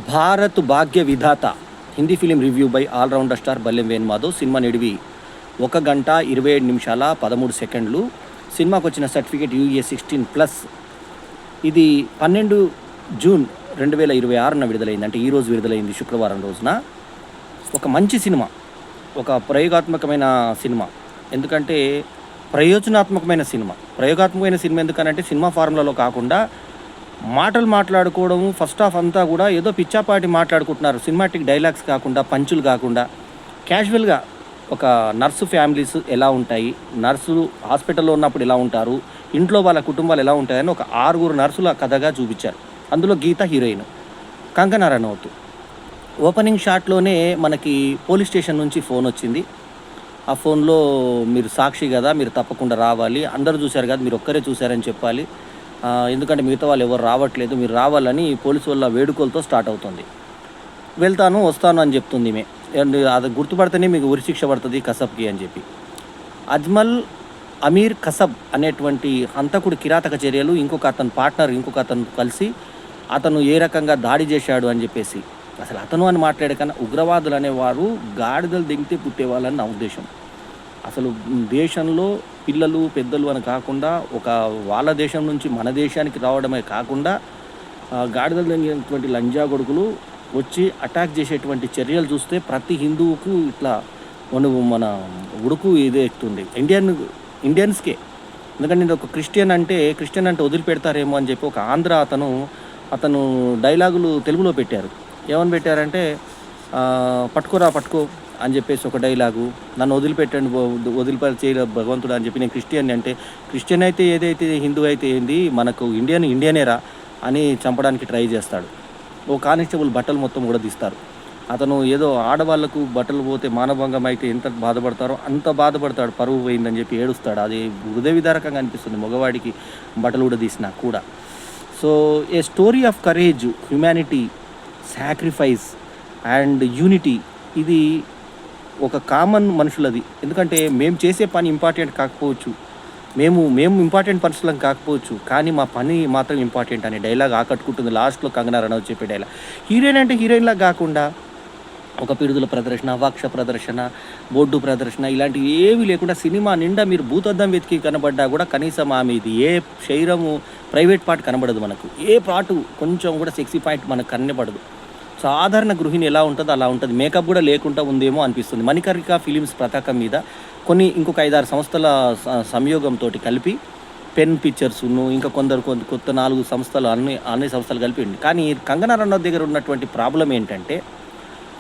Bharat Bhagya Vidhata Hindi film review by all rounder star Ballem Venumadhav. Cinema నిడివి 1 గంట 27 నిమిషాల 13 సెకండ్లు. సినిమాకు వచ్చిన సర్టిఫికేట్ UA16+. ఇది 12 జూన్ 2026న విడుదలైంది. అంటే ఈరోజు విడుదలైంది, శుక్రవారం రోజున. ఒక మంచి సినిమా, ఒక ప్రయోగాత్మకమైన సినిమా. ఎందుకంటే ప్రయోజనాత్మకమైన సినిమా. ప్రయోగాత్మకమైన సినిమా ఎందుకనంటే సినిమా ఫార్ములాలో కాకుండా మాటలు మాట్లాడుకోవడము. ఫస్ట్ హాఫ్ అంతా కూడా ఏదో పిచ్చాపాటి మాట్లాడుకుంటున్నారు. సినిమాటిక్ డైలాగ్స్ కాకుండా, పంచులు కాకుండా, క్యాజువల్గా ఒక నర్సు ఫ్యామిలీస్ ఎలా ఉంటాయి, నర్సులు హాస్పిటల్లో ఉన్నప్పుడు ఎలా ఉంటారు, ఇంట్లో వాళ్ళ కుటుంబాలు ఎలా ఉంటాయని ఒక 6 నర్సుల కథగా చూపించారు. అందులో గీత హీరోయిన్, కంగనా రనౌత్. ఓపెనింగ్ షాట్లోనే మనకి పోలీస్ స్టేషన్ నుంచి ఫోన్ వచ్చింది. ఆ ఫోన్లో మీరు సాక్షి కదా, మీరు తప్పకుండా రావాలి, అందరూ చూశారు కదా, మీరు ఒక్కరే చూశారని చెప్పాలి, ఎందుకంటే మిగతా వాళ్ళు ఎవరు రావట్లేదు, మీరు రావాలని పోలీసు వాళ్ళ వేడుకలతో స్టార్ట్ అవుతుంది. వెళ్తాను వస్తాను అని చెప్తుంది ఈమె. అది గుర్తుపడితేనే మీకు ఉరిశిక్ష పడుతుంది కసబ్కి అని చెప్పి. అజ్మల్ అమీర్ కసబ్ అనేటువంటి హంతకుడి కిరాతక చర్యలు, ఇంకొక అతని పార్ట్నర్ ఇంకొక అతను కలిసి అతను ఏ రకంగా దాడి చేశాడు అని చెప్పేసి. అసలు అతను అని మాట్లాడే కన్నా ఉగ్రవాదులు అనేవారు గాడిదలు దింగితే పుట్టేవాళ్ళని నా ఉద్దేశం. అసలు దేశంలో పిల్లలు పెద్దలు అని కాకుండా ఒక వాళ్ళ దేశం నుంచి మన దేశానికి రావడమే కాకుండా గాడిదలు దింగినటువంటి లంజా కొడుకులు వచ్చి అటాక్ చేసేటువంటి చర్యలు చూస్తే ప్రతి హిందువుకు ఇట్లా మన ఉడుకు ఇదే ఎక్కుతుంది. ఇండియన్స్కే. ఎందుకంటే నేను ఒక క్రిస్టియన్ అంటే వదిలిపెడతారేమో అని చెప్పి ఒక ఆంధ్ర అతను డైలాగులు తెలుగులో పెట్టారు. ఏమని పెట్టారంటే పట్టుకో అని చెప్పేసి ఒక డైలాగు, నన్ను వదిలిపెట్టండి, వదిలిపెట్టే భగవంతుడు అని చెప్పి. నేను క్రిస్టియన్ అంటే, క్రిస్టియన్ అయితే ఏదైతే హిందూ అయితే ఏంది, మనకు ఇండియనేరా అని చంపడానికి ట్రై చేస్తాడు. ఓ కానిస్టేబుల్ బట్టలు మొత్తం కూడా తీస్తారు. అతను ఏదో ఆడవాళ్లకు బట్టలు పోతే మానభంగం అయితే ఎంత బాధపడతారో అంత బాధపడతాడు. పరువు పోయిందని చెప్పి ఏడుస్తాడు. అది హృదయ విదారకంగా అనిపిస్తుంది మగవాడికి బట్టలు కూడా తీసినా కూడా. So A story of courage, humanity, sacrifice and unity. ఇది ఒక కామన్ మనుషులది. ఎందుకంటే మేము చేసే పని ఇంపార్టెంట్ కాకపోవచ్చు, మేము ఇంపార్టెంట్ పర్సన్లం కాకపోవచ్చు, కానీ మా పని మాత్రం ఇంపార్టెంట్ అనే డైలాగ్ ఆకట్టుకుంటుంది లాస్ట్లో కంగనా రనౌత్ చెప్పే డైలాగ్. హీరోయిన్ అంటే హీరోయిన్లా కాకుండా ఒక పిడుదల ప్రదర్శన, వక్ష ప్రదర్శన, బొడ్డు ప్రదర్శన ఇలాంటివి ఏవి లేకుండా సినిమా నిండా మీరు భూతద్దం వెతికి కనబడ్డా కూడా కనీసం ఆమె ఇది ఏ శరీరము ప్రైవేట్ పార్ట్ కనబడదు మనకు. ఏ పార్టు కొంచెం కూడా సెక్సీ పాయింట్ మనకు కనబడదు. సాధారణ గృహిణి ఎలా ఉంటుందో అలా ఉంటుంది. మేకప్ కూడా లేకుండా ఉందేమో అనిపిస్తుంది. మణికర్ణిక ఫిలిమ్స్ పతాకం మీద ఇంకొక 5-6 సంస్థల సంయోగంతో కలిపి పెన్ పిక్చర్స్ను ఇంకా కొత్త 4 సంస్థలు అన్ని సంస్థలు కలిపి. కానీ కంగనా రనౌత్ దగ్గర ఉన్నటువంటి ప్రాబ్లం ఏంటంటే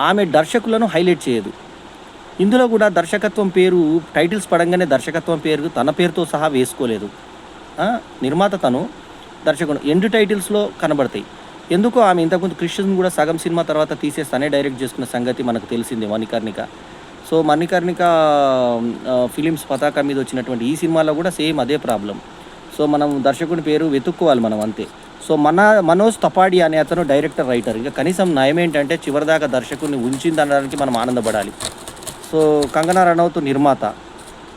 ఆమె దర్శకులను హైలైట్ చేయదు. ఇందులో కూడా దర్శకత్వం పేరు టైటిల్స్ పడంగానే దర్శకత్వం పేరు తన పేరుతో సహా వేసుకోలేదు. నిర్మాత తను, దర్శకుడు ఎండ్ టైటిల్స్లో కనబడతాయి. ఎందుకో ఆమె ఇంతకుముందు క్రిస్టియన్ కూడా సగం సినిమా తర్వాత తీసేస్తానే డైరెక్ట్ చేసుకున్న సంగతి మనకు తెలిసిందే, మణికర్ణిక. సో మణికర్ణిక ఫిలిమ్స్ పతాకం మీద వచ్చినటువంటి ఈ సినిమాలో కూడా సేమ్ అదే ప్రాబ్లం. సో మనం దర్శకుని పేరు వెతుక్కోవాలి మనం, అంతే. సో మనోజ్ తపాడి అనే అతను డైరెక్టర్, రైటర్. ఇంకా కనీసం నయం ఏంటంటే చివరిదాకా దర్శకుడిని ఉంచిందనడానికి మనం ఆనందపడాలి. సో కంగనా రనౌత్ నిర్మాత,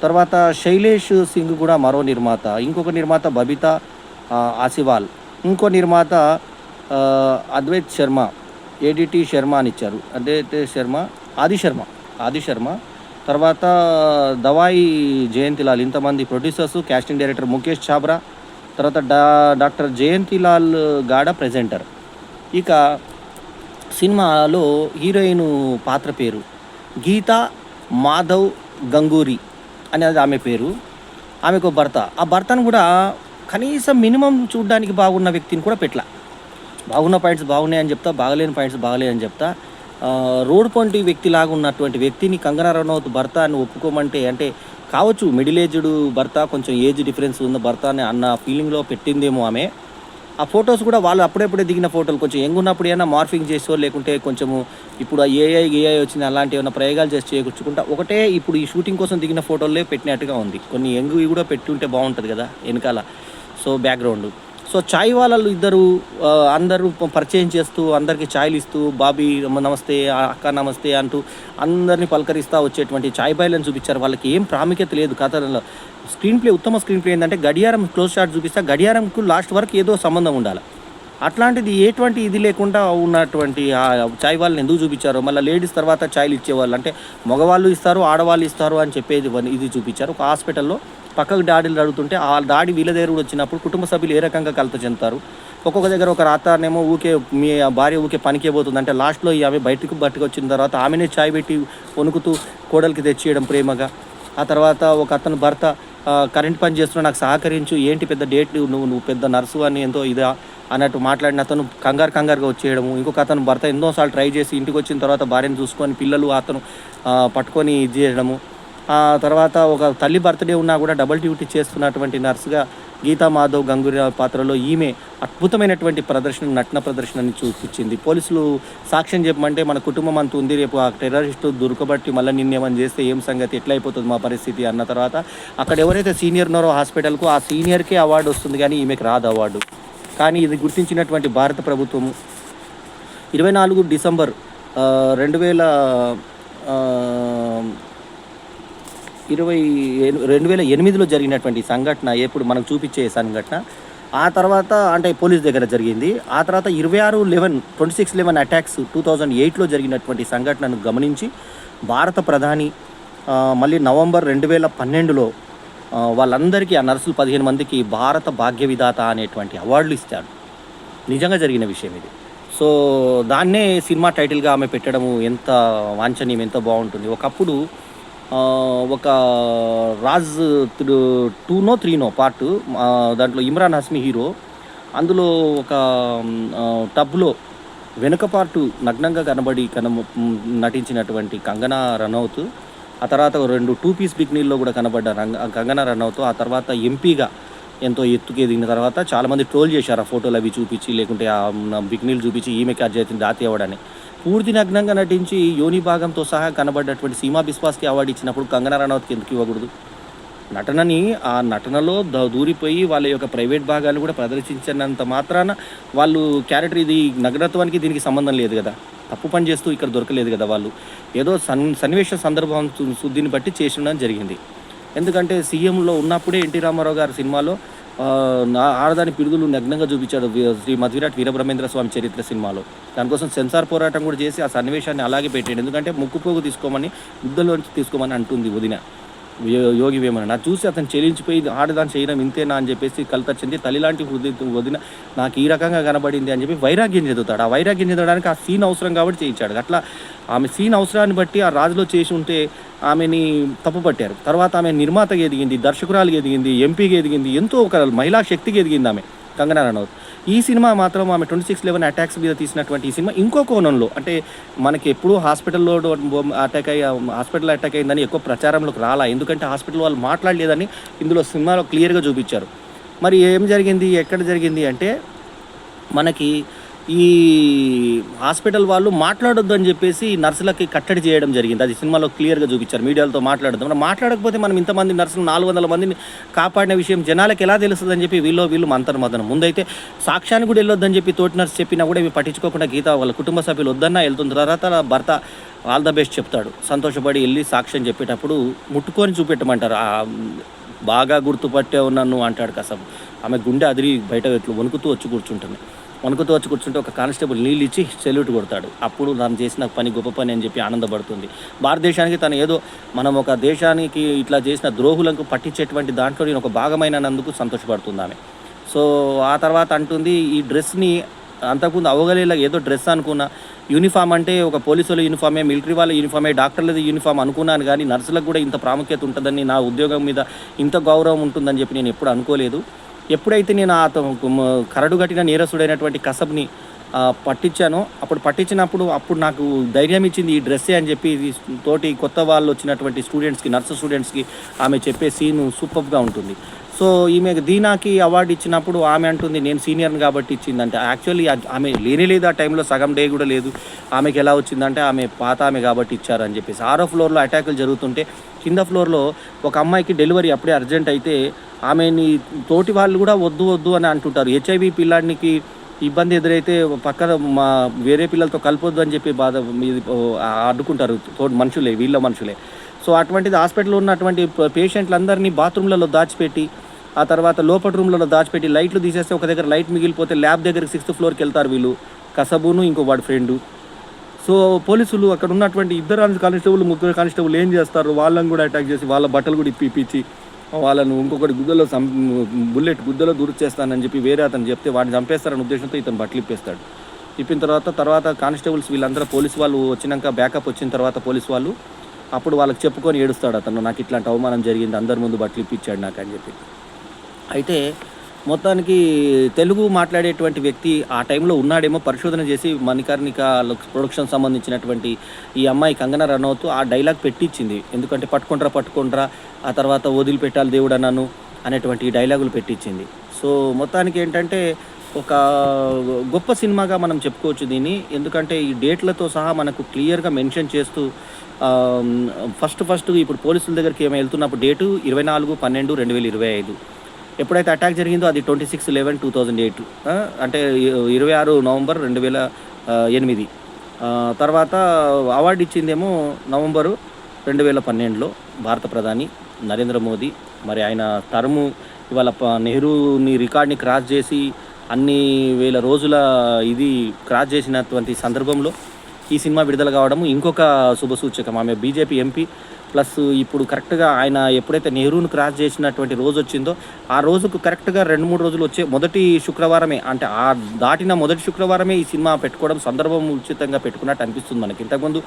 తర్వాత శైలేష్ సింగ్ కూడా మరో నిర్మాత, ఇంకొక నిర్మాత బబితా ఆసివాల్, ఇంకో నిర్మాత అద్వైత్ శర్మ, ఏడిటి శర్మ అని ఇచ్చారు. ఆది శర్మ, తర్వాత దవాయి జయంతిలాల్. ఇంతమంది producers, casting director Mukesh Chhabra, తర్వాత డాక్టర్ జయంతిలాల్ గాడ ప్రెజెంటర్. ఇక సినిమాలో హీరోయిన్ పాత్ర పేరు గీతా మాధవ్ గంగూరి అనేది ఆమె పేరు. ఆమెకు భర్త. ఆ భర్తను కూడా కనీసం మినిమం చూడడానికి బాగున్న వ్యక్తిని కూడా పెట్టలా. బాగున్న పాయింట్స్ బాగున్నాయని చెప్తా, బాగలేని పాయింట్స్ బాగలేదని చెప్తా. రోడ్ పొంటి వ్యక్తిలాగా ఉన్నటువంటి వ్యక్తిని కంగనా రనౌత్ భర్త అని ఒప్పుకోమంటే, అంటే కావచ్చు మిడిల్ ఏజ్డ్ భర్త, కొంచెం ఏజ్ డిఫరెన్స్ ఉన్న భర్త అని అన్న ఫీలింగ్లో పెట్టిందేమో ఆమె. ఆ ఫొటోస్ కూడా వాళ్ళు అప్పుడప్పుడే దిగిన ఫోటోలు, కొంచెం యంగ్ ఉన్నప్పుడు ఏమైనా మార్ఫింగ్ చేసో, లేకుంటే కొంచెము ఇప్పుడు ఏఐ వచ్చింది అలాంటి ఏమైనా ప్రయోగాలు చేసి చేయకూర్చుకుంటా ఒకటే ఇప్పుడు ఈ షూటింగ్ కోసం దిగిన ఫోటోలే పెట్టినట్టుగా ఉంది. కొన్ని యంగ్ కూడా పెట్టి ఉంటే బాగుంటుంది కదా వెనకాల. So background. సో చాయ్ వాళ్ళు ఇద్దరు అందరూ పరిచయం చేస్తూ అందరికీ ఛాయ్లు ఇస్తూ, బాబీ నమస్తే, అక్క నమస్తే అంటూ అందరినీ పలకరిస్తూ వచ్చేటువంటి చాయ్ బాయ్లను చూపించారు. వాళ్ళకి ఏం ప్రాముఖ్యత లేదు కథలో. స్క్రీన్ ప్లే, ఉత్తమ స్క్రీన్ ప్లే ఏంటంటే గడియారం క్లోజ్ షాట్ చూపిస్తే గడియారంకు లాస్ట్ వరకు ఏదో సంబంధం ఉండాలి. అట్లాంటిది ఎటువంటి ఇది లేకుండా ఉన్నటువంటి ఆ చాయ్ వాళ్ళని ఎందుకు చూపించారో, మళ్ళీ లేడీస్ తర్వాత చాయ్లు ఇచ్చేవాళ్ళు, అంటే మగవాళ్ళు ఇస్తారు ఆడవాళ్ళు ఇస్తారు అని చెప్పేది ఇది చూపించారు. ఒక హాస్పిటల్లో పక్కకు డాడీలు అడుగుతుంటే ఆ డాడీ వీళ్ళ దగ్గర కూడా వచ్చినప్పుడు కుటుంబ సభ్యులు ఏ రకంగా కలత చెందుతారు. ఒక్కొక్క దగ్గర ఒక రాతానేమో ఊకే మీ భార్య ఊకే పనికే పోతుంది అంటే లాస్ట్లో ఆమె బయటకు వచ్చిన తర్వాత ఆమెనే చాయ్ పెట్టి వణుకుతూ కోడలికి తెచ్చియడం ప్రేమగా. ఆ తర్వాత ఒక అతను భర్త కరెంట్ పని చేస్తున్నా నాకు సహకరించు, ఏంటి పెద్ద డేట్, నువ్వు పెద్ద నర్సు అని ఎంతో ఇదా అన్నట్టు మాట్లాడిన అతను కంగారుగా వచ్చేయడము. ఇంకొక అతను భర్త ఎన్నోసార్లు ట్రై చేసి ఇంటికి వచ్చిన తర్వాత భార్యను చూసుకొని పిల్లలు అతను పట్టుకొని ఇది చేయడము. ఆ తర్వాత ఒక తల్లి బర్త్డే ఉన్నా కూడా డబుల్ డ్యూటీ చేస్తున్నటువంటి నర్సుగా గీతా మాధవ్ గంగూరి పాత్రలో ఈమె అద్భుతమైనటువంటి నటన ప్రదర్శనని చూపించింది. పోలీసులు సాక్ష్యం చెప్పమంటే మన కుటుంబం అంత ఉంది, రేపు ఆ టెర్రరిస్టు దొరకబట్టి మళ్ళీ నిన్నేమని చేస్తే ఏం సంగతి, ఎట్లా అయిపోతుంది మా పరిస్థితి అన్న తర్వాత అక్కడ ఎవరైతే సీనియర్ ఉన్నారో హాస్పిటల్కు ఆ సీనియర్కే అవార్డు వస్తుంది కానీ ఈమెకి రాదు అవార్డు. కానీ ఇది గుర్తించినటువంటి భారత ప్రభుత్వము 24 డిసెంబర్ 2008లో జరిగినటువంటి సంఘటన ఎప్పుడు మనకు చూపించే సంఘటన. ఆ తర్వాత అంటే పోలీస్ దగ్గర జరిగింది. ఆ తర్వాత 26/11 అటాక్స్ 2008లో జరిగినటువంటి సంఘటనను గమనించి భారత ప్రధాని మళ్ళీ నవంబర్ 2012లో వాళ్ళందరికీ ఆ నర్సులు 15 మందికి భారత భాగ్య విధాత అనేటువంటి అవార్డులు ఇస్తారు. నిజంగా జరిగిన విషయం ఇది. సో దాన్నే సినిమా టైటిల్గా ఆమె పెట్టడము ఎంత వాంఛనీయం, ఎంత బాగుంటుంది. ఒకప్పుడు ఒక రాజ్ 2నో 3నో పార్ట్, దాంట్లో ఇమ్రాన్ హస్మి హీరో. అందులో ఒక టబ్లో వెనుక పార్టు నగ్నంగా నటించినటువంటి కంగనా రనౌత్, ఆ తర్వాత 2 2 పీస్ బికినీల్లో కూడా కనబడ్డ కంగనా రనౌత్. ఆ తర్వాత ఎంపీగా ఎంతో ఎత్తుకు ఎదిగిన తర్వాత చాలామంది ట్రోల్ చేశారు ఆ ఫోటోలు అవి చూపించి, లేకుంటే ఆ బికినీలు చూపించి ఈమెకి అజయతిని దాతి అవ్వడని. పూర్తి నగ్నంగా నటించి యోని భాగంతో సహా కనబడ్డటువంటి సీమా బిస్వాస్కి అవార్డు ఇచ్చినప్పుడు కంగనా రనౌత్కి ఎందుకు ఇవ్వకూడదు? నటనని ఆ నటనలో దూరిపోయి వాళ్ళ యొక్క ప్రైవేట్ భాగాలు కూడా ప్రదర్శించినంత మాత్రాన వాళ్ళు క్యారెక్టర్ ఇది నగ్నత్వానికి దీనికి సంబంధం లేదు కదా, తప్పు పని చేస్తూ ఇక్కడ దొరకలేదు కదా. వాళ్ళు ఏదో సన్నివేశ సందర్భం శుద్ధిని బట్టి చేసిన జరిగింది. ఎందుకంటే సీఎంలో ఉన్నప్పుడే ఎన్టీ రామారావు గారి సినిమాలో ఆడదాని పిడుగులు నగ్నంగా చూపించాడు శ్రీ మధువిరాట్ వీరబ్రహ్మేంద్ర స్వామి చరిత్ర సినిమాలో. దానికోసం సెన్సార్ పోరాటం కూడా చేసి ఆ సన్నివేశాన్ని అలాగే పెట్టాడు. ఎందుకంటే ముక్కుపోగు తీసుకోమని యుద్ధంలోంచి తీసుకోమని అంటుంది వదిన యోగి వేమన. నాకు చూసి అతను చెల్లించిపోయి ఆడదాన్ని చేయడం ఇంతేనా అని చెప్పేసి కలత చెంది తల్లిలాంటి వదిన నాకు ఈ రకంగా కనబడింది అని చెప్పి వైరాగ్యం చెందుతాడు. ఆ వైరాగ్యం చెందడానికి ఆ సీన్ అవసరం కాబట్టి చేయించాడు. అట్లా ఆమె సీన్ అవసరాన్ని బట్టి ఆ రాజులో చేసి ఉంటే ఆమెని తప్పుపట్టారు. తర్వాత ఆమె నిర్మాతగా ఎదిగింది, దర్శకురాలుగా ఎదిగింది, ఎంపీగా ఎదిగింది, ఎంతో ఒక మహిళా శక్తికి ఎదిగింది ఆమె కంగనా రనౌత్. ఈ సినిమా మాత్రం ఆమె 26/11 అటాక్స్ మీద తీసినటువంటి ఈ సినిమా ఇంకో కోణంలో, అంటే మనకి ఎప్పుడూ హాస్పిటల్లో హాస్పిటల్ అటాక్ అయిందని ఎక్కువ ప్రచారంలోకి రాలా, ఎందుకంటే హాస్పిటల్ వాళ్ళు మాట్లాడలేదని ఇందులో సినిమాలో క్లియర్గా చూపించారు. మరి ఏం జరిగింది, ఎక్కడ జరిగింది అంటే మనకి ఈ హాస్పిటల్ వాళ్ళు మాట్లాడొద్దు అని చెప్పేసి నర్సులకి కట్టడి చేయడం జరిగింది. అది సినిమాలో క్లియర్గా చూపించారు. మీడియాలతో మాట్లాడద్దు, మనం మాట్లాడకపోతే మనం ఇంతమంది నర్సులు 400 మందిని కాపాడిన విషయం జనాలకు ఎలా తెలుస్తుంది అని చెప్పి వీళ్ళు మంతనం. ముందైతే సాక్ష్యాన్ని కూడా వెళ్ళొద్దని చెప్పి తోటి నర్సు చెప్పినా కూడా ఇవి పట్టించుకోకుండా గీత వాళ్ళ కుటుంబ సభ్యులు వద్దన్నా వెళ్తుంది. తర్వాత భర్త ఆల్ ద బెస్ట్ చెప్తాడు, సంతోషపడి వెళ్ళి సాక్ష్యం చెప్పేటప్పుడు ముట్టుకొని చూపెట్టమంటారు. బాగా గుర్తుపట్టే ఉన్నాను అంటాడు కసం. ఆమె గుండె అదిరి బయట ఇట్లు వణుకుతూ వచ్చి కూర్చుంటే ఒక కానిస్టేబుల్ నీళ్ళు ఇచ్చి సెల్యూట్ కొడతాడు. అప్పుడు తను చేసిన పని గొప్ప పని అని చెప్పి ఆనందపడుతుంది. భారతదేశానికి తను ఏదో మనం ఒక దేశానికి ఇట్లా చేసిన ద్రోహులకు పట్టించేటువంటి దాంట్లో నేను ఒక భాగమైనందుకు సంతోషపడుతుంది ఆమె. సో ఆ తర్వాత అంటుంది, ఈ డ్రెస్ని అంతకుముందు అవగలేలా ఏదో డ్రెస్ అనుకున్నా, యూనిఫామ్ అంటే ఒక పోలీసుల యూనిఫామే, మిలిటరీ వాళ్ళ యూనిఫామే, డాక్టర్లది యూనిఫామ్ అనుకున్నాను కానీ నర్సులకు కూడా ఇంత ప్రాముఖ్యత ఉంటుందని, నా ఉద్యోగం మీద ఇంత గౌరవం ఉంటుందని చెప్పి నేను ఎప్పుడు అనుకోలేదు. ఎప్పుడైతే నేను కరడు కట్టిన నేరస్తుడైనటువంటి కసబ్ని పట్టించానో అప్పుడు నాకు ధైర్యం ఇచ్చింది ఈ డ్రెస్సే అని చెప్పి తోటి కొత్త వాళ్ళు వచ్చినటువంటి నర్సు స్టూడెంట్స్కి ఆమె చెప్పే సీను సూపర్గా ఉంటుంది. సో ఈమె దీనాకి అవార్డు ఇచ్చినప్పుడు ఆమె అంటుంది నేను సీనియర్ని కాబట్టి ఇచ్చిందంటే, యాక్చువల్లీ ఆమె లేదు ఆ టైంలో, సగం డే కూడా లేదు. ఆమెకి ఎలా వచ్చిందంటే ఆమె పాత ఆమె కాబట్టి ఇచ్చారని చెప్పేసి. 6వ ఫ్లోర్లో అటాకులు జరుగుతుంటే కింద ఫ్లోర్లో ఒక అమ్మాయికి డెలివరీ అప్పుడే అర్జెంట్ అయితే ఆమెని తోటి వాళ్ళు కూడా వద్దు అని అంటుంటారు. HIV పిల్లాడికి ఇబ్బంది ఎదురైతే పక్కన వేరే పిల్లలతో కలపొద్దు అని చెప్పి అడ్డుకుంటారు తోటి వీళ్ళ మనుషులే. సో అటువంటిది హాస్పిటల్లో ఉన్నటువంటి పేషెంట్లందరినీ బాత్రూమ్లలో దాచిపెట్టి ఆ తర్వాత లోపల రూమ్లలో దాచిపెట్టి లైట్లు తీసేస్తే ఒక దగ్గర లైట్ మిగిలిపోతే ల్యాబ్ దగ్గరికి 6th ఫ్లోర్కి వెళ్తారు వీళ్ళు, కసబును ఇంకో వాడి ఫ్రెండు. సో పోలీసులు అక్కడ ఉన్నటువంటి ఇద్దరు కానిస్టేబుల్, ముగ్గురు కానిస్టేబుల్ ఏం చేస్తారు, వాళ్ళని కూడా అటాక్ చేసి వాళ్ళ బట్టలు కూడా ఇప్పించి వాళ్ళను ఇంకొకటి బుల్లెట్ గుద్దలో చేస్తానని చెప్పి వేరే అతను చెప్తే వాడిని చంపేస్తారనే ఉద్దేశంతో ఇతను బట్టలు ఇప్పేస్తాడు. ఇప్పిన తర్వాత కానిస్టేబుల్స్ వీళ్ళందరూ పోలీసు వాళ్ళు వచ్చినాక బ్యాకప్ వచ్చిన తర్వాత పోలీసు వాళ్ళు అప్పుడు వాళ్ళకి చెప్పుకొని ఏడుస్తాడు అతను, నాకు ఇట్లాంటి అవమానం జరిగింది, అందరి ముందు బట్టలు ఇప్పించాడు నాకు అని చెప్పి. అయితే మొత్తానికి తెలుగు మాట్లాడేటువంటి వ్యక్తి ఆ టైంలో ఉన్నాడేమో, పరిశోధన చేసి మణికర్ణిక ప్రొడక్షన్ సంబంధించినటువంటి ఈ అమ్మాయి కంగనా రనౌత్ ఆ డైలాగ్ పెట్టించింది. ఎందుకంటే పట్టుకుంట్రా ఆ తర్వాత వదిలిపెట్టాలి దేవుడు అన్నాను అనేటువంటి డైలాగులు పెట్టించింది. సో మొత్తానికి ఏంటంటే ఒక గొప్ప సినిమాగా మనం చెప్పుకోవచ్చు దీన్ని. ఎందుకంటే ఈ డేట్లతో సహా మనకు క్లియర్గా మెన్షన్ చేస్తూ ఫస్ట్ ఇప్పుడు పోలీసుల దగ్గరికి ఏమో వెళ్తున్నప్పుడు డేటు 24/12/2025, ఎప్పుడైతే అటాక్ జరిగిందో అది 26/11/2008, అంటే 26 నవంబర్ 2008. తర్వాత అవార్డు ఇచ్చిందేమో నవంబరు 2012లో భారత ప్రధాని నరేంద్ర మోదీ. మరి ఆయన టర్ము ఇవాళ నెహ్రూని రికార్డ్ని క్రాస్ చేసి అన్ని వేల రోజుల ఇది క్రాస్ చేసినటువంటి సందర్భంలో ఈ సినిమా విడుదల కావడము ఇంకొక శుభసూచకం. ఆమె బీజేపీ ఎంపీ ప్లస్ ఇప్పుడు కరెక్ట్గా ఆయన ఎప్పుడైతే నెహ్రూను క్రాస్ చేసినటువంటి రోజు వచ్చిందో ఆ రోజుకు కరెక్ట్గా 2-3 రోజులు వచ్చే మొదటి శుక్రవారమే, అంటే ఆ దాటిన మొదటి శుక్రవారమే ఈ సినిమా పెట్టుకోవడం సందర్భం ఉచితంగా పెట్టుకున్నట్టు అనిపిస్తుంది మనకి. ఇంతకుముందు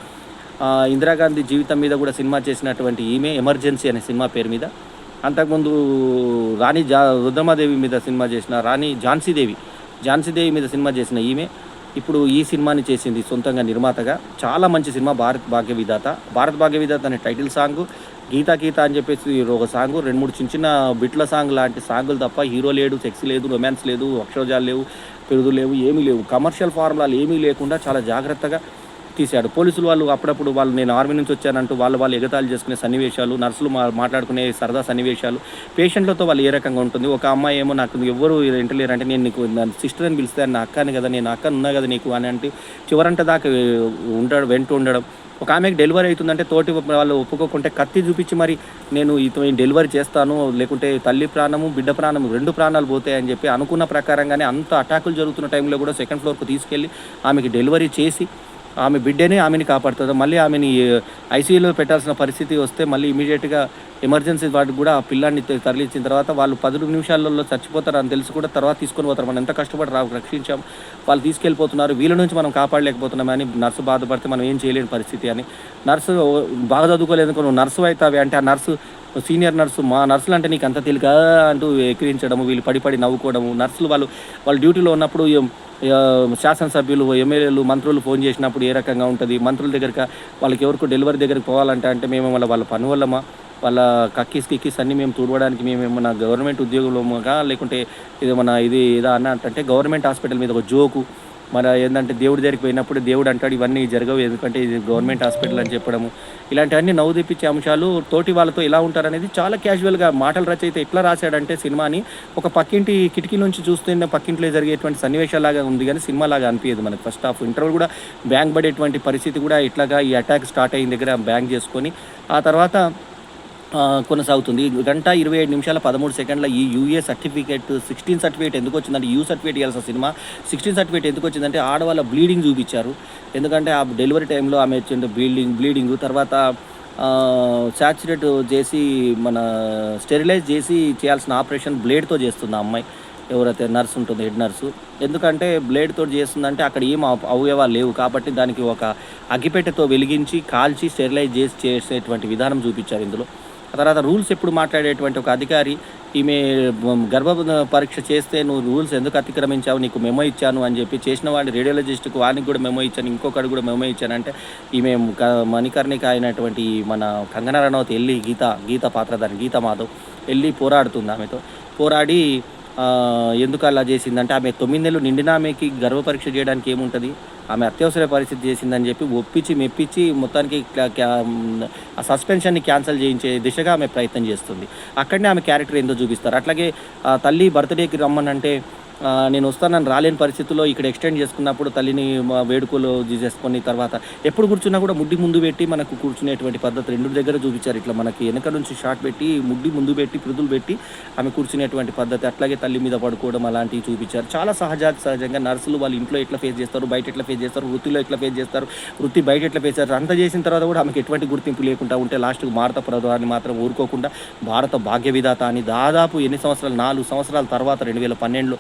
ఇందిరాగాంధీ జీవితం మీద కూడా సినిమా చేసినటువంటి ఈమె ఎమర్జెన్సీ అనే సినిమా పేరు మీద, అంతకుముందు రుద్రమాదేవి మీద సినిమా చేసిన ఝాన్సీదేవి మీద సినిమా చేసిన ఈమె ఇప్పుడు ఈ సినిమాని చేసింది సొంతంగా నిర్మాతగా. చాలా మంచి సినిమా భారత్ భాగ్యవిధాత అనే టైటిల్ సాంగ్, గీత అని చెప్పేసి ఒక సాంగ్, 2-3 చిన్న బిట్ల సాంగ్ లాంటి సాంగులు తప్ప హీరో లేడు, సెక్స్ లేదు, రొమాన్స్ లేదు, అక్షరజాలు లేవు, పెరుదు లేవు, ఏమీ లేవు, కమర్షియల్ ఫార్ములాలు ఏమీ లేకుండా చాలా జాగ్రత్తగా తీశాడు. పోలీసులు వాళ్ళు అప్పుడప్పుడు నేను ఆర్మీ నుంచి వచ్చానంటూ వాళ్ళు ఎగతాళి చేసుకునే సన్నివేశాలు, నర్సులు మాట్లాడుకునే సరదా సన్నివేశాలు, పేషెంట్లతో వాళ్ళు ఏ రకంగా ఉంటుంది. ఒక అమ్మాయి ఏమో నాకు ఎవరు ఇంటలేరు అంటే నేను నీకు నా సిస్టర్ అని పిలిస్తే నా అక్కని కదా, నేను అక్కని ఉన్నా కదా నీకు అని అంటే చివరంట దాకా ఉండడం. ఒక ఆమెకి డెలివరీ అవుతుందంటే తోటి వాళ్ళు ఒప్పుకోకుంటే కత్తి చూపించి మరి నేను డెలివరీ చేస్తాను, లేకుంటే తల్లి ప్రాణము బిడ్డ ప్రాణము 2 ప్రాణాలు పోతాయని చెప్పి అనుకున్న ప్రకారంగానే అంత అటాకులు జరుగుతున్న టైంలో కూడా 2nd ఫ్లోర్కు తీసుకెళ్ళి ఆమెకి డెలివరీ చేసి ఆమె బిడ్డనే ఆమెని కాపాడుతుంది. మళ్ళీ ఆమెని ఐసీయూలో పెట్టాల్సిన పరిస్థితి వస్తే మళ్ళీ ఇమీడియట్గా ఎమర్జెన్సీ వార్డుకు కూడా ఆ పిల్లాన్ని తరలించిన తర్వాత వాళ్ళు 10 నిమిషాలలో చచ్చిపోతారు అని తెలిసి కూడా తర్వాత తీసుకొని పోతారు. మనం ఎంత కష్టపడి రక్షించాం, వాళ్ళు తీసుకెళ్ళిపోతున్నారు, వీళ్ళ నుంచి మనం కాపాడలేకపోతున్నాం అని నర్సు బాధపడితే మనం ఏం చేయలేని పరిస్థితి అని. నర్సు బాగా చదువుకోలేదు, నువ్వు నర్సు అవుతావి అంటే ఆ నర్సు సీనియర్ నర్సు, మా నర్సులు అంటే నీకు అంత తెలియక అంటూ ఎక్కిరించడము, వీళ్ళు పడి నవ్వుకోవడము. నర్సులు వాళ్ళు డ్యూటీలో ఉన్నప్పుడు శాసనసభ్యులు, ఎమ్మెల్యేలు, మంత్రులు ఫోన్ చేసినప్పుడు ఏ రకంగా ఉంటుంది, మంత్రుల దగ్గరికి వాళ్ళకి ఎవరికి డెలివరీ దగ్గరికి పోవాలంటే మేము వాళ్ళ పని వల్లమా, వాళ్ళ కిక్కిస్ అన్నీ మేము తూడవడానికి మేమేమన్నా గవర్నమెంట్ ఉద్యోగంలోగా లేకుంటే ఇదేమన్నా ఏదా అంటే గవర్నమెంట్ హాస్పిటల్ మీద ఒక జోకు. మన ఏంటంటే దేవుడి దగ్గరికి పోయినప్పుడు దేవుడు అంటాడు ఇవన్నీ జరగవు ఎందుకంటే ఇది గవర్నమెంట్ హాస్పిటల్ అని చెప్పడము, ఇలాంటివన్నీ నవ్వు తెప్పించే అంశాలు. తోటి వాళ్ళతో ఎలా ఉంటారనేది చాలా క్యాజువల్గా మాటల రచయిత ఎట్లా రాశాడంటే సినిమాని ఒక పక్కింటి కిటికీ నుంచి చూస్తున్న పక్కింట్లో జరిగేటువంటి సన్నివేశాలాగా ఉంది కానీ సినిమా లాగా అనిపించదు మనకి. ఫస్ట్ హాఫ్ ఇంటర్వల్ కూడా బ్యాంక్ పడేటువంటి పరిస్థితి కూడా ఇట్లాగా ఈ అటాక్ స్టార్ట్ అయిన దగ్గర బ్యాంక్ చేసుకొని ఆ తర్వాత కొనసాగుతుంది. 1:27:13 ఈ యూఏ సర్టిఫికేట్ 16 సర్టిఫికేట్ ఎందుకు వచ్చిందంటే సర్టిఫికేట్ ఇవ్వాల్సిన సినిమా 16 సర్టిఫికేట్ ఎందుకు వచ్చిందంటే ఆడవాళ్ళ బ్లీడింగ్ చూపించారు. ఎందుకంటే ఆ డెలివరీ టైంలో ఆమె వచ్చింది బ్లీడింగ్ తర్వాత సాచురేట్ చేసి మన స్టెరిలైజ్ చేసి చేయాల్సిన ఆపరేషన్ బ్లేడ్తో చేస్తుంది ఆ అమ్మాయి, ఎవరైతే నర్స్ ఉంటుందో హెడ్ నర్సు. ఎందుకంటే బ్లేడ్తో చేస్తుందంటే అక్కడ ఏం అవయవాలు లేవు కాబట్టి దానికి ఒక అగ్గిపెట్టెతో వెలిగించి కాల్చి స్టెరిలైజ్ చేసేటువంటి విధానం చూపించారు ఇందులో. తర్వాత రూల్స్ ఎప్పుడు మాట్లాడేటువంటి ఒక అధికారి ఈమె గర్భ పరీక్ష చేస్తే నువ్వు రూల్స్ ఎందుకు అతిక్రమించావు, నీకు మెమో ఇచ్చాను అని చెప్పి చేసిన వాడిని రేడియాలజిస్ట్కి వానికి కూడా మెమో ఇచ్చాను, ఇంకొకటి కూడా మెమో ఇచ్చానంటే ఈమె మణికర్ణిక అయినటువంటి మన కంగనా రనౌత్ వెళ్ళి గీత పాత్రధారి గీతా మాధవ్ వెళ్ళి పోరాడుతుంది. ఆమెతో పోరాడి ఎందుకు అలా చేసిందంటే ఆమె 9 నెలలు నిండిన ఆమెకి గర్భ పరీక్ష చేయడానికి ఏముంటుంది, ఆమె అత్యవసర పరిస్థితి చేసిందని చెప్పి మెప్పించి మొత్తానికి ఆ సస్పెన్షన్ని క్యాన్సిల్ చేయించే దిశగా ఆమె ప్రయత్నం చేస్తుంది. అక్కడనే ఆమె క్యారెక్టర్ ఏందో చూపిస్తారు. అట్లాగే తల్లి బర్త్డేకి రమ్మనంటే నేను వస్తానని రాలేని పరిస్థితుల్లో ఇక్కడ ఎక్స్టెండ్ చేసుకున్నప్పుడు తల్లిని వేడుకలు చేసుకొని తర్వాత ఎప్పుడు కూర్చున్నా కూడా ముడ్డి ముందు పెట్టి మనకు కూర్చునేటువంటి పద్ధతి రెండు దగ్గర చూపించారు. ఇట్లా మనకి వెనక నుంచి షాట్ పెట్టి ముడ్డి ముందు పెట్టి పిరుదులు పెట్టి ఆమె కూర్చునేటువంటి పద్ధతి, అట్లాగే తల్లి మీద పడుకోవడం అలాంటివి చూపించారు. చాలా సహజంగా నర్సులు వాళ్ళు ఇంట్లో ఎట్లా ఫేస్ చేస్తారు, బయట ఎట్లా ఫేస్ చేస్తారు, వృత్తిలో ఎట్లా ఫేస్ చేస్తారు, వృత్తి బయట ఎట్లా ఫేస్ చేస్తారు, అంత చేసిన తర్వాత కూడా ఆమెకు ఎటువంటి గుర్తింపు లేకుండా ఉంటే లాస్ట్కి భారత ప్రధాని మాత్రం ఊరుకోకుండా భారత భాగ్య విధాత అని దాదాపు ఎన్ని సంవత్సరాలు 4 సంవత్సరాల తర్వాత 2012లో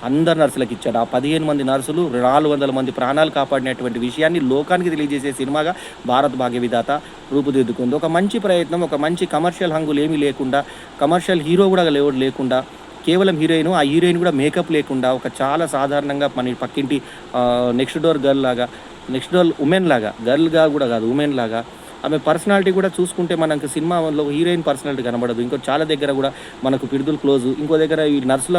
అందరు నర్సులకు ఇచ్చాడు. ఆ 15 మంది నర్సులు 400 మంది ప్రాణాలు కాపాడినటువంటి విషయాన్ని లోకానికి తెలియజేసే సినిమాగా భారత్ భాగ్య విధాత రూపుదిద్దుకుంది. ఒక మంచి ప్రయత్నం, ఒక మంచి కమర్షియల్ హంగులు ఏమీ లేకుండా, కమర్షియల్ హీరో కూడా లేకుండా, కేవలం హీరోయిన్, ఆ హీరోయిన్ కూడా మేకప్ లేకుండా ఒక చాలా సాధారణంగా మన పక్కింటి నెక్స్ట్ డోర్ గర్ల్ లాగా, నెక్స్ట్ డోర్ ఉమెన్ లాగా, గర్ల్గా కూడా కాదు ఉమెన్ లాగా ఆమె పర్సనాలిటీ కూడా చూసుకుంటే మనకు సినిమాలో హీరోయిన్ పర్సనాలిటీ కనబడదు. ఇంకో చాలా దగ్గర కూడా మనకు పిడుదలు క్లోజ్, ఇంకో దగ్గర ఈ నర్సుల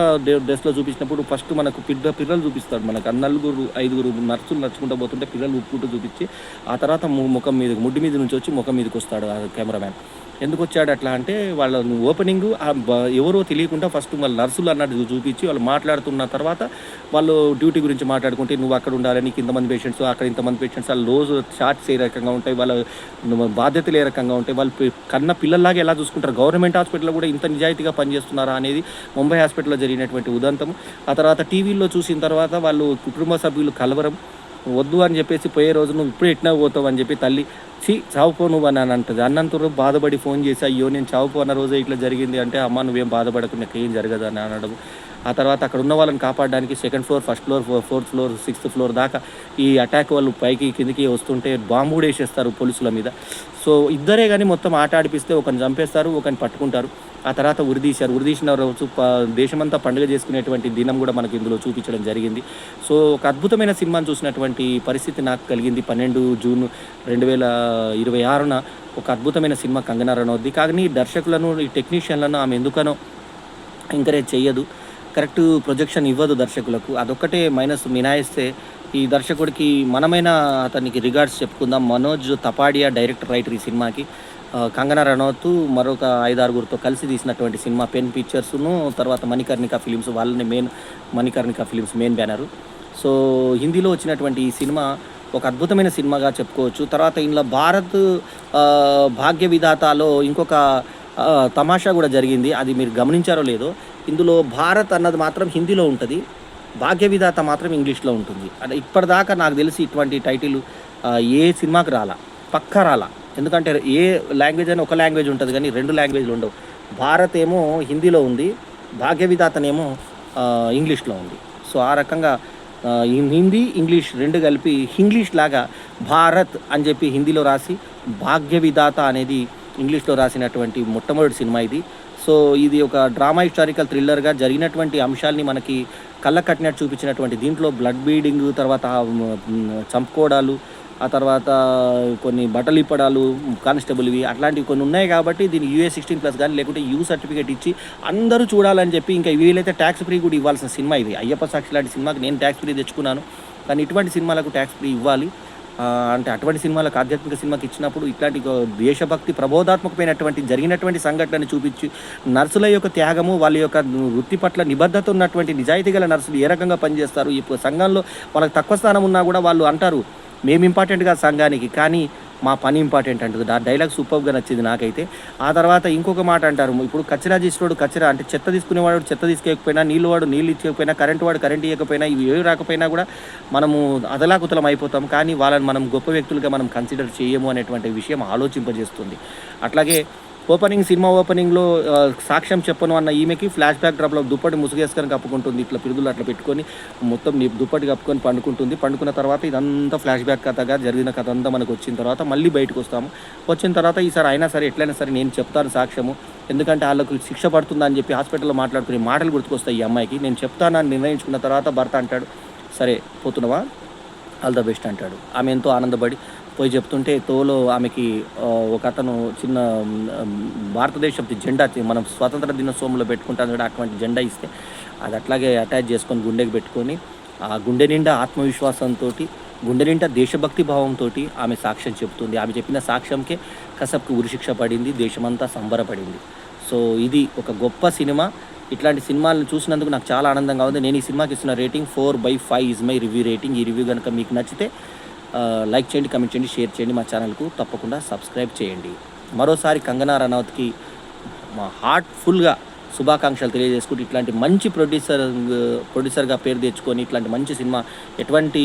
డ్రెస్లో చూపించినప్పుడు ఫస్ట్ మనకు పిల్లలు చూపిస్తాడు. మనకు 4-5 నర్సులు నడుచుకుంటూ పోతుంటే పిల్లలు ఉప్పుకుంటూ చూపించి ఆ తర్వాత ముఖం మీద ముడ్డి మీద నుంచి వచ్చి ముఖం మీదకి వస్తాడు ఆ కెమెరామ్యాన్. ఎందుకు వచ్చాడు అట్లా అంటే వాళ్ళ ఓపెనింగ్ ఎవరో తెలియకుండా ఫస్ట్ వాళ్ళ నర్సులు అన్నట్టు చూపించి వాళ్ళు మాట్లాడుతున్న తర్వాత వాళ్ళు డ్యూటీ గురించి మాట్లాడుకుంటే నువ్వు అక్కడ ఉండాలి, నీకు ఇంతమంది పేషెంట్స్, అక్కడ ఇంతమంది పేషెంట్స్, వాళ్ళ రోజు చార్ట్స్ ఏ రకంగా ఉంటాయి, వాళ్ళ బాధ్యతలు ఏ రకంగా ఉంటాయి, వాళ్ళు కన్న పిల్లల్లాగా ఎలా చూసుకుంటారు, గవర్నమెంట్ హాస్పిటల్లో కూడా ఇంత నిజాయితీగా పనిచేస్తున్నారా అనేది ముంబై హాస్పిటల్లో జరిగినటువంటి ఉదంతం. ఆ తర్వాత టీవీలో చూసిన తర్వాత వాళ్ళు కుటుంబ సభ్యులు కలవరం, వద్దు అని చెప్పేసి పోయే రోజు నువ్వు ఇప్పుడు ఎట్లా పోతావు అని చెప్పి తల్లి చావుపో నువ్వు అని అంటుంది. అన్నంతరం బాధపడి ఫోన్ చేసి అయ్యో నేను చావుపోన్న రోజే ఇట్లా జరిగింది అంటే అమ్మ నువ్వేం బాధపడకు, నాకు ఏం జరగదు అని అనడం. ఆ తర్వాత అక్కడ ఉన్న వాళ్ళని కాపాడడానికి 2nd floor, 1st floor, 4th floor, 6th floor దాకా ఈ అటాక్ వాళ్ళు పైకి కిందికి వస్తుంటే బాంబు కూడా వేసేస్తారు పోలీసుల మీద. సో ఇద్దరే కానీ మొత్తం ఆట ఆడిపిస్తే ఒకరిని చంపేస్తారు, ఒకరిని పట్టుకుంటారు. ఆ తర్వాత ఉరిదీసిన రోజు దేశమంతా పండుగ చేసుకునేటువంటి దినం కూడా మనకి ఇందులో చూపించడం జరిగింది. సో ఒక అద్భుతమైన సినిమాను చూసినటువంటి పరిస్థితి నాకు కలిగింది 12 జూన్ 2026న. ఒక అద్భుతమైన సినిమా కంగనా రనౌత్ది. కానీ దర్శకులను, ఈ టెక్నీషియన్లను ఆమె ఎందుకనో ఎంకరేజ్ చేయదు, కరెక్ట్ ప్రొజెక్షన్ ఇవ్వదు దర్శకులకు. అదొక్కటే మైనస్ మినాయిస్తే ఈ దర్శకుడికి మనమైన అతనికి రిగార్డ్స్ చెప్పుకుందాం. మనోజ్ తపాడియా డైరెక్టర్, రైటర్ ఈ సినిమాకి. కంగనా రనౌత్ మరొక 5-6గురితో కలిసి తీసినటువంటి సినిమా. పెన్ పిక్చర్స్ను తర్వాత మణికర్ణిక ఫిలిమ్స్, వాళ్ళని Manikarnika films main banner. So హిందీలో వచ్చినటువంటి ఈ సినిమా ఒక అద్భుతమైన సినిమాగా చెప్పుకోవచ్చు. తర్వాత ఇందులో భారత్ భాగ్య విధాతలో ఇంకొక తమాషా కూడా జరిగింది, అది మీరు గమనించారో లేదో. ఇందులో భారత్ అన్నది మాత్రం హిందీలో ఉంటుంది, భాగ్య విధాత మాత్రం ఇంగ్లీష్లో ఉంటుంది. అంటే ఇప్పటిదాకా నాకు తెలిసి ఇటువంటి టైటిల్ ఏ సినిమాకి పక్కా రాలా. ఎందుకంటే ఏ లాంగ్వేజ్ అయినా ఒక లాంగ్వేజ్ ఉంటుంది కానీ 2 లాంగ్వేజ్లు ఉండవు. భారత్ ఏమో హిందీలో ఉంది, భాగ్య విధాతనేమో ఇంగ్లీష్లో ఉంది. సో ఆ రకంగా హిందీ ఇంగ్లీష్ 2 కలిపి ఇంగ్లీష్ లాగా భారత్ అని చెప్పి హిందీలో రాసి భాగ్య విధాత అనేది ఇంగ్లీష్లో రాసినటువంటి మొట్టమొదటి సినిమా ఇది. సో ఇది ఒక డ్రామా హిస్టారికల్ థ్రిల్లర్గా జరిగినటువంటి అంశాలని మనకి కళ్ళ కట్టినట్టు చూపించినటువంటి, దీంట్లో బ్లడ్ బ్లీడింగ్, తర్వాత చంపుకోవడాలు, ఆ తర్వాత కొన్ని బట్టలు ఇప్పడాలు కానిస్టేబుల్వి అట్లాంటివి కొన్ని ఉన్నాయి. కాబట్టి దీన్ని US-16+ కానీ లేకుంటే యూ సర్టిఫికేట్ ఇచ్చి అందరూ చూడాలని చెప్పి, ఇంకా వీలైతే ట్యాక్స్ ఫ్రీ కూడా ఇవ్వాల్సిన సినిమా ఇది. అయ్యప్ప సాక్షి లాంటి సినిమాకి నేను ట్యాక్స్ ఫ్రీ తెచ్చుకున్నాను, కానీ ఇటువంటి సినిమాలకు ట్యాక్స్ ఫ్రీ ఇవ్వాలి. అంటే అటువంటి సినిమాలకు, ఆధ్యాత్మిక సినిమాకి ఇచ్చినప్పుడు ఇట్లాంటి దేశభక్తి ప్రబోధాత్మకమైనటువంటి జరిగినటువంటి సంఘటనని చూపించి నర్సుల యొక్క త్యాగము, వాళ్ళ యొక్క వృత్తి పట్ల నిబద్ధత ఉన్నటువంటి నిజాయితీ గల నర్సులు ఏ రకంగా పనిచేస్తారు, ఈ సంఘంలో వాళ్ళకి తక్కువ స్థానం ఉన్నా కూడా వాళ్ళు అంటారు మేము ఇంపార్టెంట్ కాదు సంఘానికి, కానీ మా పని ఇంపార్టెంట్ అంటుంది. ఆ డైలాగ్ సూపర్గా నచ్చింది నాకైతే. ఆ తర్వాత ఇంకొక మాట అంటారు, ఇప్పుడు కచరా చేసేవాడు కచరా అంటే చెత్త తీసుకునేవాడు చెత్త తీసుకెళ్ళకపోయినా, నీళ్ళు ఇచ్చకపోయినా, కరెంటు వాడు కరెంట్ ఇవ్వకపోయినా, ఇవి ఏవి రాకపోయినా కూడా మనము అదలాకుతలం అయిపోతాం. కానీ వాళ్ళని మనం గొప్ప వ్యక్తులుగా మనం కన్సిడర్ చేయము అనేటువంటి విషయం ఆలోచింపజేస్తుంది. అట్లాగే సినిమా ఓపెనింగ్లో సాక్ష్యం చెప్పను అన్న ఈమెకి ఫ్లాష్ బ్యాక్ డ్రాప్లో దుప్పటి ముసుగేసుకొని కప్పుకుంటుంది, ఇట్లా పిరుదులు అట్లా పెట్టుకొని మొత్తం దుప్పటి కప్పుకొని పండుకుంటుంది. పండుకున్న తర్వాత ఇదంతా ఫ్లాష్ బ్యాక్ కథగా జరిగిన కథ అంతా మనకు వచ్చిన తర్వాత మళ్ళీ బయటకు వచ్చిన తర్వాత ఈసారి అయినా సరే ఎట్లయినా సరే నేను చెప్తాను సాక్ష్యము, ఎందుకంటే వాళ్ళకు శిక్ష పడుతుందని చెప్పి హాస్పిటల్లో మాట్లాడుకునే మాటలు గుర్తుకొస్తాయి ఈ అమ్మాయికి. నేను చెప్తానని నిర్ణయించుకున్న తర్వాత భర్త అంటాడు సరే పోతున్నావా, ఆల్ ద బెస్ట్ అంటాడు. ఆమె ఎంతో ఆనందపడి పోయి చెప్తుంటే తోలో ఆమెకి ఒక అతను చిన్న భారతదేశపు జెండా, మనం స్వాతంత్ర దినోత్సవంలో పెట్టుకుంటాం కూడా అటువంటి జెండా ఇస్తే అది అట్లాగే అటాచ్ చేసుకొని గుండెకి పెట్టుకొని ఆ గుండె నిండా ఆత్మవిశ్వాసంతో, గుండె నిండా దేశభక్తి భావంతో ఆమె సాక్ష్యం చెప్తుంది. ఆమె చెప్పిన సాక్ష్యంకే కసబ్కి ఉరిశిక్ష పడింది, దేశమంతా సంబరపడింది. సో ఇది ఒక గొప్ప సినిమా. ఇట్లాంటి సినిమాలను చూసినందుకు నాకు చాలా ఆనందంగా ఉంది. నేను ఈ సినిమాకి ఇస్తున్న rating 4/5 is my review rating. ఈ రివ్యూ కనుక మీకు నచ్చితే లైక్ చేయండి, కమెంట్ చేయండి, షేర్ చేయండి. మా ఛానల్కు తప్పకుండా సబ్స్క్రైబ్ చేయండి. మరోసారి కంగనా రనౌత్కి మా హార్ట్ఫుల్గా శుభాకాంక్షలు తెలియజేసుకుంటూ ఇట్లాంటి మంచి ప్రొడ్యూసర్గా పేరు తెచ్చుకొని ఇట్లాంటి మంచి సినిమా ఎటువంటి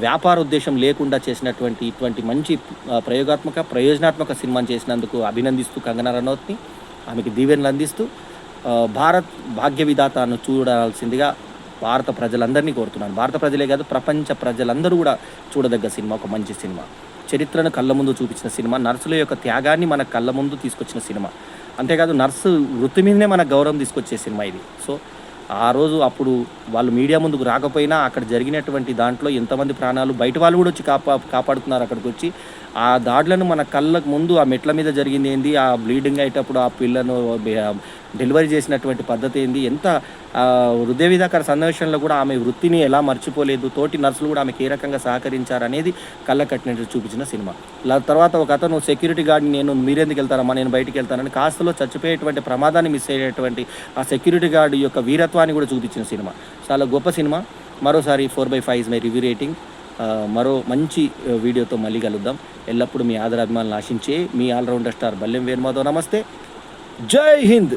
వ్యాపార ఉద్దేశం లేకుండా చేసినటువంటి ఇటువంటి మంచి ప్రయోజనాత్మక సినిమాని చేసినందుకు అభినందిస్తూ కంగనా రనౌత్ని, ఆమెకి దీవెనలు అందిస్తూ భారత్ భాగ్య విధాతను చూడాల్సిందిగా భారత ప్రజలందరినీ కోరుతున్నాను. భారత ప్రజలే కాదు, ప్రపంచ ప్రజలందరూ కూడా చూడదగ్గ సినిమా, ఒక మంచి సినిమా. చరిత్రను కళ్ళ ముందు చూపించిన సినిమా, నర్సుల యొక్క త్యాగాన్ని మన కళ్ళ ముందు తీసుకొచ్చిన సినిమా. అంతేకాదు నర్సు వృత్తి మీదనే మనకు గౌరవం తీసుకొచ్చే సినిమా ఇది. సో ఆ రోజు అప్పుడు వాళ్ళు మీడియా ముందుకు రాకపోయినా అక్కడ జరిగినటువంటి దాంట్లో ఎంతమంది ప్రాణాలు బయట వాళ్ళు కూడా వచ్చి కాపాడుతున్నారు. అక్కడికి వచ్చి ఆ దాడులను మన కళ్ళకు ముందు ఆ మెట్ల మీద జరిగింది ఏంది, ఆ బ్లీడింగ్ అయ్యేటప్పుడు ఆ పిల్లను డెలివరీ చేసినటువంటి పద్ధతి ఏంది, ఎంత హృదయ విధాకర సన్నివేశంలో కూడా ఆమె వృత్తిని ఎలా మర్చిపోలేదు, తోటి నర్సులు కూడా ఆమెకి ఏ రకంగా సహకరించారనేది కళ్ళ కట్టినట్టు చూపించిన సినిమా. తర్వాత ఒక అతను సెక్యూరిటీ గార్డ్ని, నేను మీరెందుకు వెళ్తారమ్మా, నేను బయటికి వెళ్తానని కాస్తలో చచ్చిపోయేటువంటి ప్రమాదాన్ని మిస్ అయ్యేటువంటి ఆ సెక్యూరిటీ గార్డు యొక్క వీరత్వాన్ని కూడా చూపించిన సినిమా. చాలా గొప్ప సినిమా. మరోసారి 4/5 ఇస్ మై రివ్యూ రేటింగ్. మరో మంచి వీడియోతో మళ్ళీ కలుద్దాం. ఎల్లప్పుడూ మీ ఆదరాభిమానులు ఆశించే మీ ఆల్రౌండర్ స్టార్ బల్లెం వేణుమాధవ్. నమస్తే, జై హింద్.